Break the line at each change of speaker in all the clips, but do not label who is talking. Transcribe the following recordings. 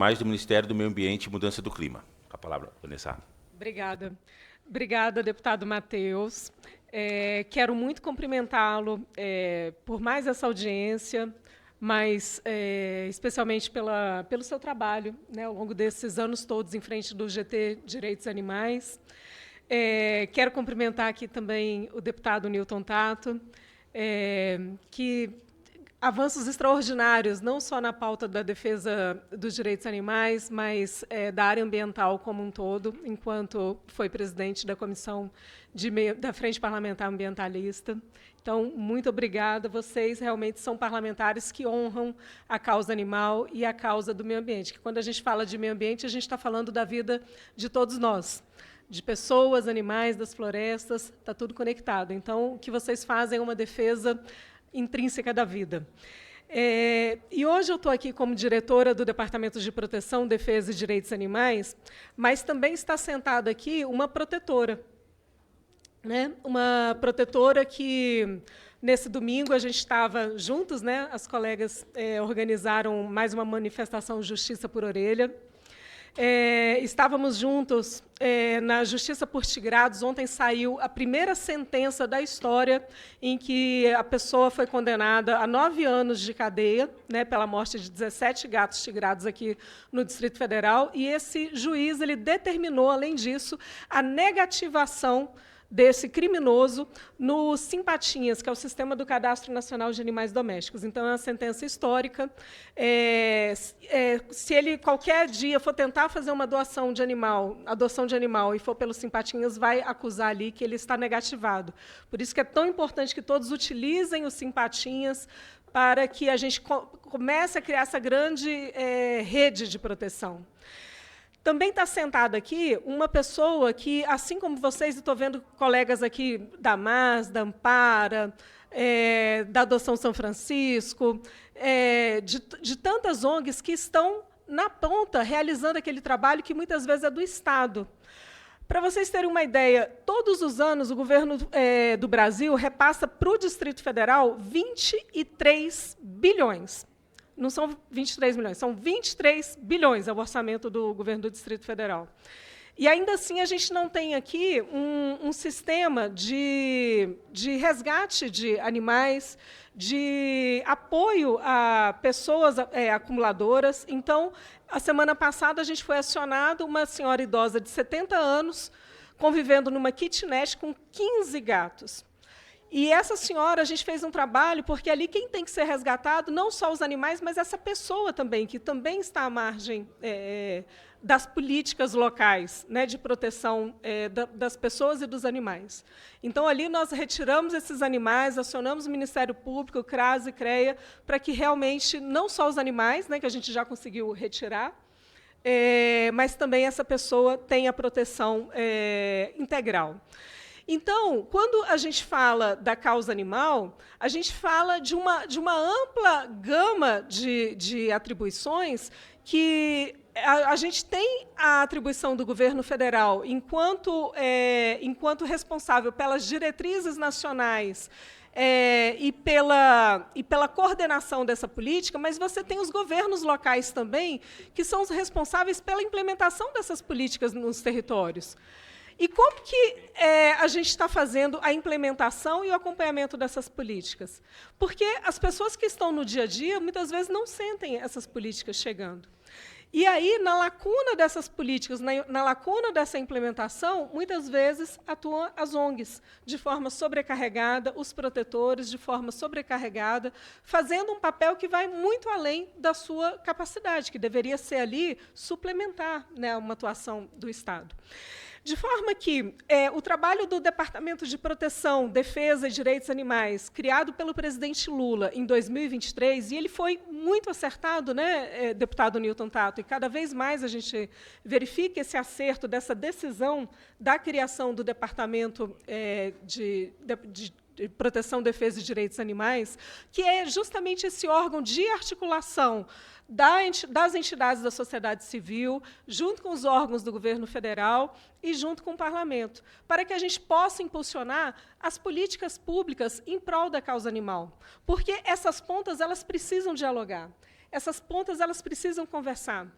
mais do Ministério do Meio Ambiente e Mudança do Clima. A palavra, Vanessa.
Obrigada. Obrigada, deputado Matheus. Quero muito cumprimentá-lo por mais essa audiência, mas especialmente pelo seu trabalho, né, ao longo desses anos todos em frente do GT Direitos Animais. Quero cumprimentar aqui também o deputado Newton Tato, que avanços extraordinários, não só na pauta da defesa dos direitos animais, mas da área ambiental como um todo, enquanto foi presidente da Comissão da Frente Parlamentar Ambientalista. Então, muito obrigada. Vocês realmente são parlamentares que honram a causa animal e a causa do meio ambiente. Que quando a gente fala de meio ambiente, a gente está falando da vida de todos nós, de pessoas, animais, das florestas, está tudo conectado. Então, o que vocês fazem é uma defesa intrínseca da vida. E hoje eu estou aqui como diretora do Departamento de Proteção, Defesa e Direitos Animais, mas também está sentada aqui uma protetora, né? Uma protetora que, nesse domingo, a gente estava juntos, né? As colegas organizaram mais uma manifestação Justiça por Orelha. Estávamos juntos na Justiça por Tigrados. Ontem saiu a primeira sentença da história em que a pessoa foi condenada a 9 anos de cadeia, né, pela morte de 17 gatos tigrados aqui no Distrito Federal, e esse juiz ele determinou, além disso, a negativação desse criminoso no Simpatinhas, que é o Sistema do Cadastro Nacional de Animais Domésticos. Então, é uma sentença histórica. Se ele, qualquer dia, for tentar fazer uma adoção de animal, e for pelo Simpatinhas, vai acusar ali que ele está negativado. Por isso que é tão importante que todos utilizem o Simpatinhas para que a gente comece a criar essa grande rede de proteção. Também está sentada aqui uma pessoa que, assim como vocês, estou vendo colegas aqui da MAS, da Ampara, da Adoção São Francisco, de tantas ONGs que estão na ponta, realizando aquele trabalho que muitas vezes é do Estado. Para vocês terem uma ideia, todos os anos o governo do Brasil repassa para o Distrito Federal 23 bilhões. Não são 23 milhões, são 23 bilhões é o orçamento do governo do Distrito Federal. E, ainda assim, a gente não tem aqui um sistema de resgate de animais, de apoio a pessoas acumuladoras. Então, a semana passada, a gente foi acionado uma senhora idosa de 70 anos, convivendo numa kitnet com 15 gatos. E essa senhora, a gente fez um trabalho, porque ali quem tem que ser resgatado, não só os animais, mas essa pessoa também, que também está à margem das políticas locais, né, de proteção das pessoas e dos animais. Então, ali nós retiramos esses animais, acionamos o Ministério Público, o CRAS e CREA, para que realmente, não só os animais, né, que a gente já conseguiu retirar, mas também essa pessoa tenha proteção integral. Então, quando a gente fala da causa animal, a gente fala de uma ampla gama de atribuições que a gente tem a atribuição do governo federal enquanto responsável pelas diretrizes nacionais e pela coordenação dessa política, mas você tem os governos locais também, que são os responsáveis pela implementação dessas políticas nos territórios. E como que a gente está fazendo a implementação e o acompanhamento dessas políticas? Porque as pessoas que estão no dia a dia, muitas vezes, não sentem essas políticas chegando. E aí, na lacuna dessas políticas, na lacuna dessa implementação, muitas vezes atuam as ONGs, de forma sobrecarregada, os protetores, de forma sobrecarregada, fazendo um papel que vai muito além da sua capacidade, que deveria ser ali suplementar, né, uma atuação do Estado. De forma que o trabalho do Departamento de Proteção, Defesa e Direitos Animais, criado pelo presidente Lula em 2023, e ele foi muito acertado, né, deputado Newton Tato, e cada vez mais a gente verifica esse acerto dessa decisão da criação do Departamento de Proteção, Defesa e Direitos Animais, que é justamente esse órgão de articulação das entidades da sociedade civil, junto com os órgãos do governo federal e junto com o parlamento, para que a gente possa impulsionar as políticas públicas em prol da causa animal. Porque essas pontas elas precisam dialogar, essas pontas elas precisam conversar.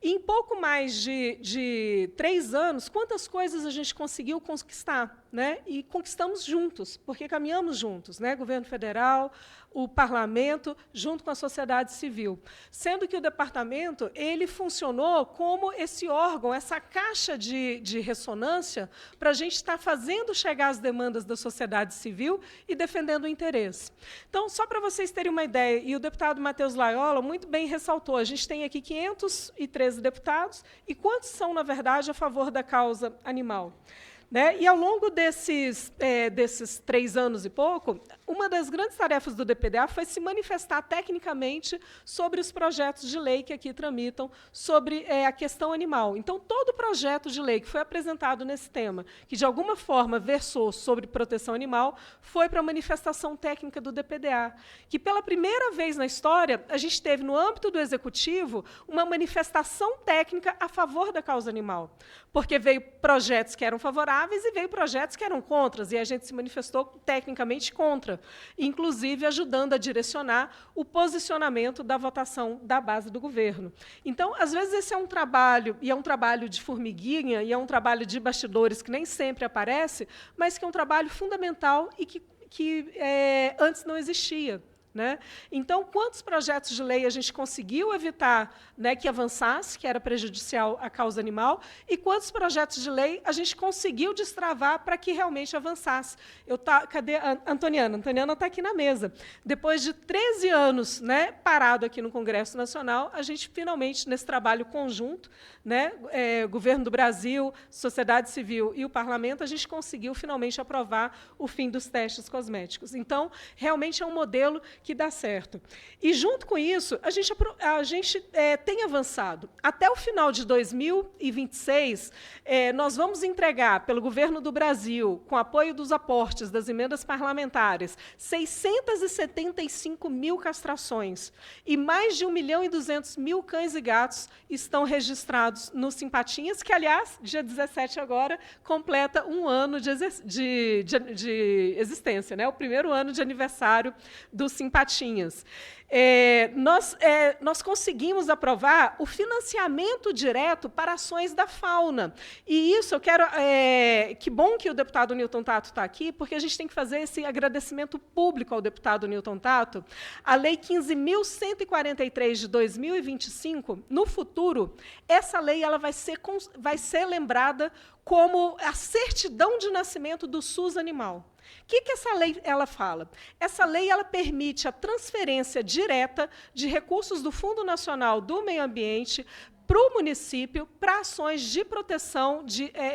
E em pouco mais de 3 anos, quantas coisas a gente conseguiu conquistar, né? E conquistamos juntos, porque caminhamos juntos, né? Governo federal, o parlamento, junto com a sociedade civil. Sendo que o departamento ele funcionou como esse órgão, essa caixa de ressonância, para a gente estar fazendo chegar as demandas da sociedade civil e defendendo o interesse. Então, só para vocês terem uma ideia, e o deputado Matheus Laiola muito bem ressaltou, a gente tem aqui 513 deputados, e quantos são, na verdade, a favor da causa animal? Né? E, ao longo desses 3 anos e pouco, uma das grandes tarefas do DPDA foi se manifestar tecnicamente sobre os projetos de lei que aqui tramitam sobre a questão animal. Então, todo projeto de lei que foi apresentado nesse tema, que de alguma forma versou sobre proteção animal, foi para a manifestação técnica do DPDA, que pela primeira vez na história, a gente teve, no âmbito do Executivo, uma manifestação técnica a favor da causa animal, porque veio projetos que eram favoráveis e veio projetos que eram contras, e a gente se manifestou tecnicamente contra, inclusive ajudando a direcionar o posicionamento da votação da base do governo. Então, às vezes, esse é um trabalho, e é um trabalho de formiguinha, e é um trabalho de bastidores que nem sempre aparece, mas que é um trabalho fundamental e que antes não existia. Né? Então, quantos projetos de lei a gente conseguiu evitar, né, que avançasse, que era prejudicial à causa animal, e quantos projetos de lei a gente conseguiu destravar para que realmente avançasse? Cadê a Antoniana? A Antoniana está aqui na mesa. Depois de 13 anos, né, parado aqui no Congresso Nacional, a gente finalmente, nesse trabalho conjunto, né, Governo do Brasil, sociedade civil e o Parlamento, a gente conseguiu finalmente aprovar o fim dos testes cosméticos. Então, realmente é um modelo que dá certo. E, junto com isso, a gente tem avançado. Até o final de 2026, nós vamos entregar, pelo Governo do Brasil, com apoio dos aportes das emendas parlamentares, 675 mil castrações, e mais de 1.200.000 cães e gatos estão registrados no Simpatinhas, que, aliás, dia 17 agora, completa 1 ano de existência, né? O primeiro ano de aniversário do Simpatinhas. Nós conseguimos aprovar o financiamento direto para ações da fauna. E isso eu quero... que bom que o deputado Newton Tato está aqui, porque a gente tem que fazer esse agradecimento público ao deputado Newton Tato. A Lei 15.143 de 2025, no futuro, essa lei ela vai ser lembrada como a certidão de nascimento do SUS animal. O que essa lei ela fala? Essa lei ela permite a transferência direta de recursos do Fundo Nacional do Meio Ambiente para o município para ações de proteção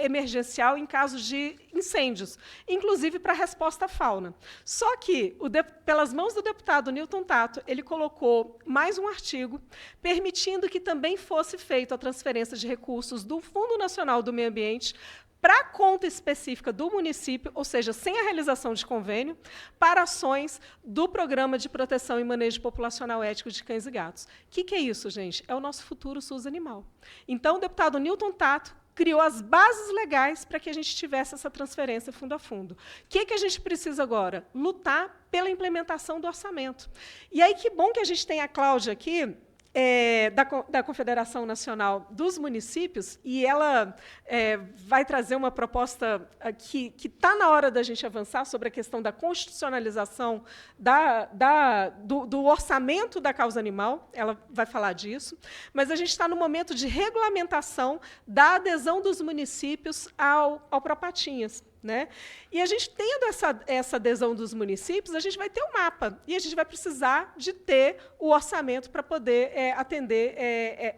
emergencial em casos de incêndios, inclusive para resposta à fauna. Só que, pelas mãos do deputado Newton Tato, ele colocou mais um artigo permitindo que também fosse feita a transferência de recursos do Fundo Nacional do Meio Ambiente para a conta específica do município, ou seja, sem a realização de convênio, para ações do Programa de Proteção e Manejo Populacional Ético de Cães e Gatos. O que é isso, gente? É o nosso futuro SUS animal. Então, o deputado Newton Tato criou as bases legais para que a gente tivesse essa transferência fundo a fundo. O que a gente precisa agora? Lutar pela implementação do orçamento. E aí, que bom que a gente tem a Cláudia aqui, da Confederação Nacional dos Municípios, e ela vai trazer uma proposta que está na hora da gente avançar sobre a questão da constitucionalização do orçamento da causa animal. Ela vai falar disso, mas a gente está no momento de regulamentação da adesão dos municípios ao Propatinhas. Né? E a gente, tendo essa adesão dos municípios, a gente vai ter um mapa, e a gente vai precisar de ter o orçamento para poder atender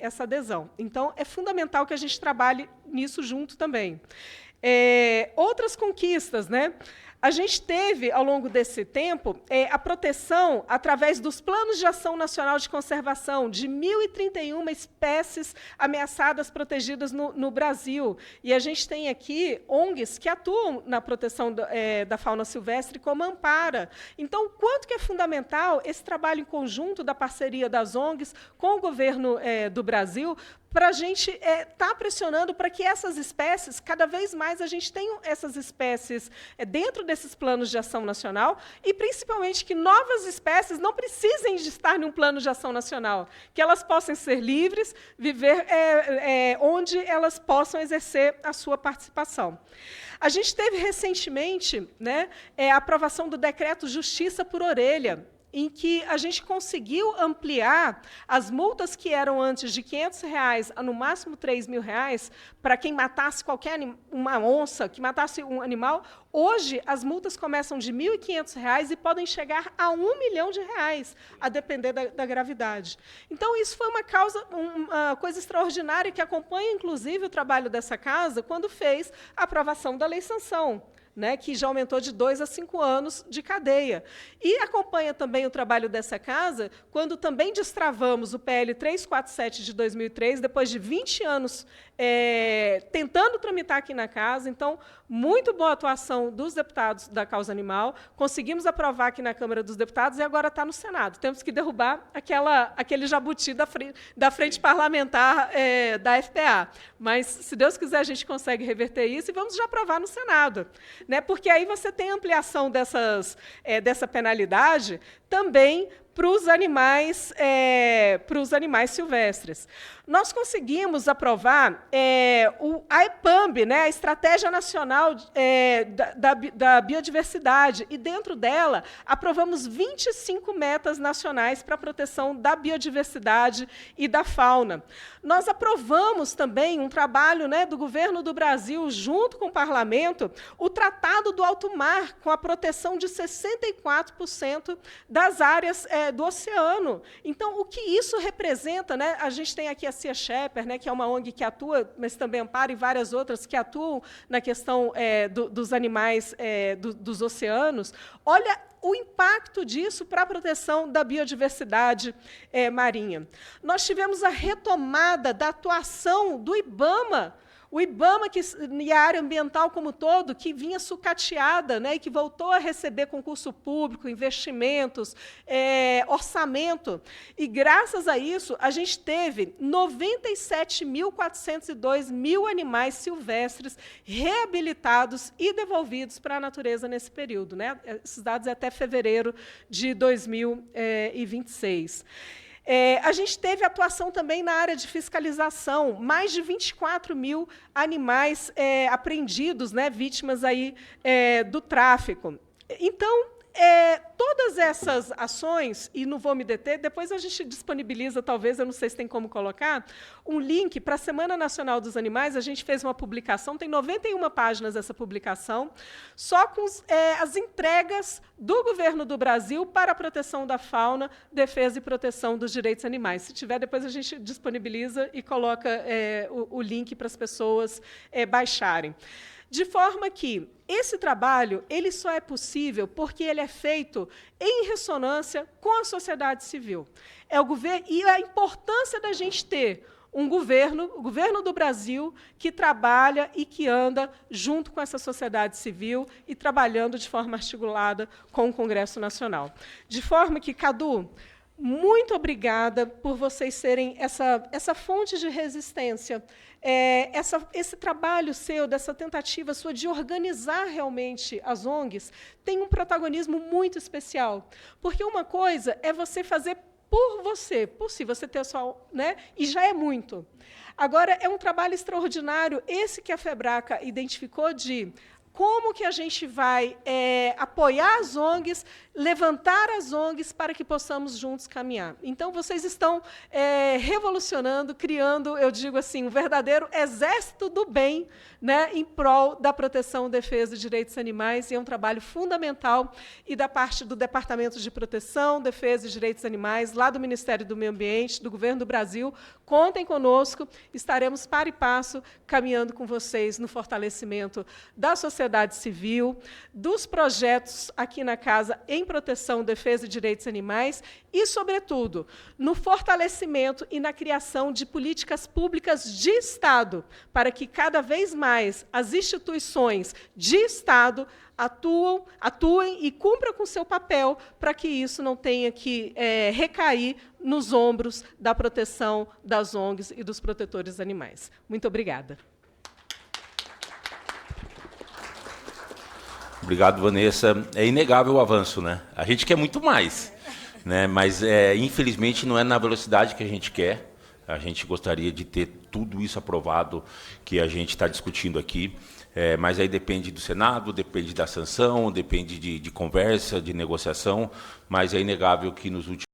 essa adesão. Então, é fundamental que a gente trabalhe nisso junto também. Outras conquistas, né? A gente teve, ao longo desse tempo, a proteção, através dos Planos de Ação Nacional de Conservação, de 1.031 espécies ameaçadas protegidas no Brasil. E a gente tem aqui ONGs que atuam na proteção da fauna silvestre, como a Ampara. Então, quanto que é fundamental esse trabalho em conjunto da parceria das ONGs com o governo do Brasil, para a gente estar pressionando para que essas espécies, cada vez mais a gente tenha essas espécies dentro desses planos de ação nacional e, principalmente, que novas espécies não precisem de estar num plano de ação nacional, que elas possam ser livres, viver onde elas possam exercer a sua participação. A gente teve recentemente, né, a aprovação do decreto Justiça por Orelha, em que a gente conseguiu ampliar as multas que eram antes de R$ 500 a, no máximo, R$ 3.000, para quem matasse uma onça, que matasse um animal. Hoje, as multas começam de R$ 1.500 e podem chegar a R$ 1 milhão, a depender da gravidade. Então, isso foi uma coisa extraordinária que acompanha, inclusive, o trabalho dessa casa, quando fez a aprovação da Lei Sanção, né, que já aumentou de 2 a 5 anos de cadeia. E acompanha também o trabalho dessa casa, quando também destravamos o PL 347 de 2003, depois de 20 anos tentando tramitar aqui na casa. Então, muito boa atuação dos deputados da causa animal. Conseguimos aprovar aqui na Câmara dos Deputados e agora está no Senado. Temos que derrubar aquele jabuti da frente parlamentar da FPA. Mas, se Deus quiser, a gente consegue reverter isso e vamos já aprovar no Senado, né? Porque aí você tem ampliação dessa penalidade também para os animais silvestres. Nós conseguimos aprovar a EPAMB, né, a Estratégia Nacional da Biodiversidade, e, dentro dela, aprovamos 25 metas nacionais para a proteção da biodiversidade e da fauna. Nós aprovamos também um trabalho, né, do Governo do Brasil, junto com o Parlamento, o Tratado do Alto Mar, com a proteção de 64% das áreas do oceano. Então, o que isso representa, né? A gente tem aqui a Sea Shepherd, né, que é uma ONG que atua, mas também ampara, e várias outras que atuam na questão dos animais dos oceanos. Olha o impacto disso para a proteção da biodiversidade marinha. Nós tivemos a retomada da atuação do IBAMA, o IBAMA e a área ambiental como todo, que vinha sucateada, né, e que voltou a receber concurso público, investimentos, orçamento. E, graças a isso, a gente teve 97.402 animais silvestres reabilitados e devolvidos para a natureza nesse período, né? Esses dados é até fevereiro de 2026. A gente teve atuação também na área de fiscalização, mais de 24.000 animais apreendidos, né, vítimas aí, do tráfico. Então, todas essas ações, e não vou me deter, depois a gente disponibiliza, talvez, eu não sei se tem como colocar, um link para a Semana Nacional dos Animais. A gente fez uma publicação, tem 91 páginas essa publicação, só com as entregas do Governo do Brasil para a proteção da fauna, defesa e proteção dos direitos animais. Se tiver, depois a gente disponibiliza e coloca o link para as pessoas baixarem. De forma que esse trabalho ele só é possível porque ele é feito em ressonância com a sociedade civil. E a importância da gente ter o governo do Brasil, que trabalha e que anda junto com essa sociedade civil e trabalhando de forma articulada com o Congresso Nacional. De forma que, Cadu, muito obrigada por vocês serem essa fonte de resistência, esse trabalho seu, dessa tentativa sua de organizar realmente as ONGs, tem um protagonismo muito especial. Porque uma coisa é você fazer por você, por si, você ter só, né, e já é muito. Agora, é um trabalho extraordinário, esse que a FEBRACA identificou, de como que a gente vai apoiar as ONGs, levantar as ONGs para que possamos juntos caminhar. Então, vocês estão revolucionando, criando, eu digo assim, um verdadeiro exército do bem, né, em prol da proteção, defesa dos direitos animais, e é um trabalho fundamental, e da parte do Departamento de Proteção, Defesa e Direitos Animais, lá do Ministério do Meio Ambiente, do Governo do Brasil. Contem conosco, estaremos par e passo caminhando com vocês no fortalecimento da sociedade sociedade civil, dos projetos aqui na Casa em proteção, defesa e direitos animais e, sobretudo, no fortalecimento e na criação de políticas públicas de Estado, para que cada vez mais as instituições de Estado atuem e cumpram com seu papel para que isso não tenha que recair nos ombros da proteção das ONGs e dos protetores animais. Muito obrigada.
Obrigado, Vanessa. É inegável o avanço, né? A gente quer muito mais, né? Mas, infelizmente, não é na velocidade que a gente quer. A gente gostaria de ter tudo isso aprovado que a gente está discutindo aqui, mas aí depende do Senado, depende da sanção, depende de conversa, de negociação, mas é inegável que nos últimos